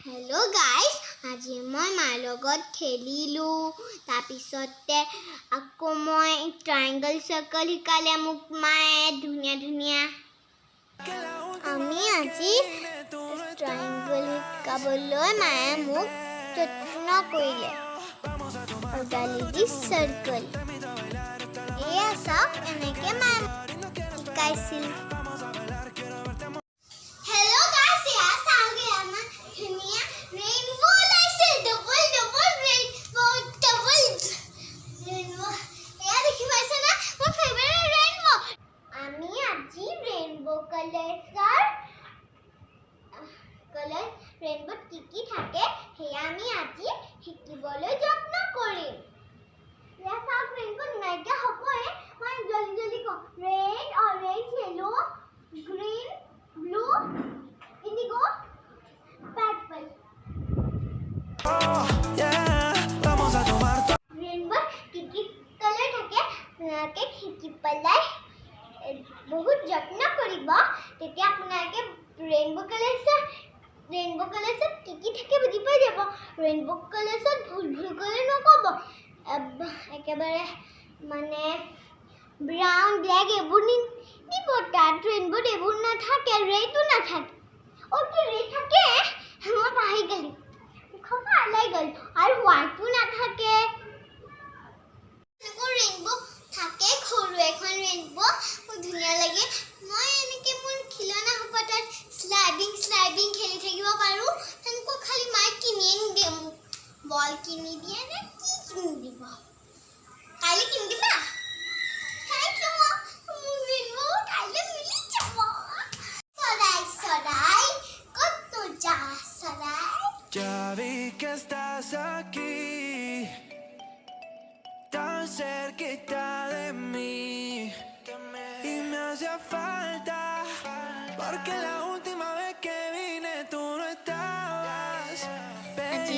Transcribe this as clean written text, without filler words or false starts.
Hello' guys, আজি মই মাৰ লগত খেলিলোঁ। তাৰপিছতে আকৌ মই ট্ৰাইংগল চাৰ্কল শিকালে মোক মায়ে ধুনীয়া ধুনীয়া। আমি আজি ট্ৰাইংগল শিকাবলৈ মায়ে মোক যত্ন কৰিলে। সজালি দি চাৰ্কল এয়া চাওক, এনেকৈ মায়ে শিকাইছিল। ৰেইনব'ত কি থাকে সেয়া আমি আজি শিকিবলৈ যত্ন কৰিম। এয়া চাওক, ৰেইনব'ত নাইকিয়া হ'বই। মই জলদি জলদি কওঁ। Red, orange, yellow, green, blue, indigo, purple. ৰেইনব'ত কি কালাৰ থাকে আপোনালোকে শিকি পেলাই বহুত যত্ন কৰিব, তেতিয়া আপোনালোকে ৰেইনব' কালাৰ্ছত কি থাকে বুজি পাই যাব। ৰেইনব' কালাৰ্ছত ভুল কৰি নক'ব। একেবাৰে মানে ব্ৰাউন, ব্লেক এইবোৰ নিব। তাত ৰেইনব'ত এইবোৰ নাথাকে, ৰেডো নাথাকে। অ'কে, ৰেড থাকে, মই পাহৰি গ'লোঁ, মুখৰ ওলাই গ'ল। আৰু হোৱাইটো নাথাকে। ৰেইনব' থাকে, সৰু এখন ৰেইনব' মোৰ ধুনীয়া লাগে। মই এনেকৈ মোৰ খিলনা হ'ব তাত শ্লাইডিং খেলি থাকিব পাৰোঁ। তেনেকুৱা খালি মায়ে কিনিয়ে নিদিয়ে মোক। বল কিনি দিয়ে নে কি কিনি দিব? কাইলৈ কিনি দিবা? থেংক ইউ মা। মোৰ ৰেইনব' কাইলৈ মিলি যাব। চৰাই ক'ত যা চৰাই? Ya vi que estás aquí, tan cerquita de mí, y me hacía falta, porque la última vez que vine tú no estabas, baby.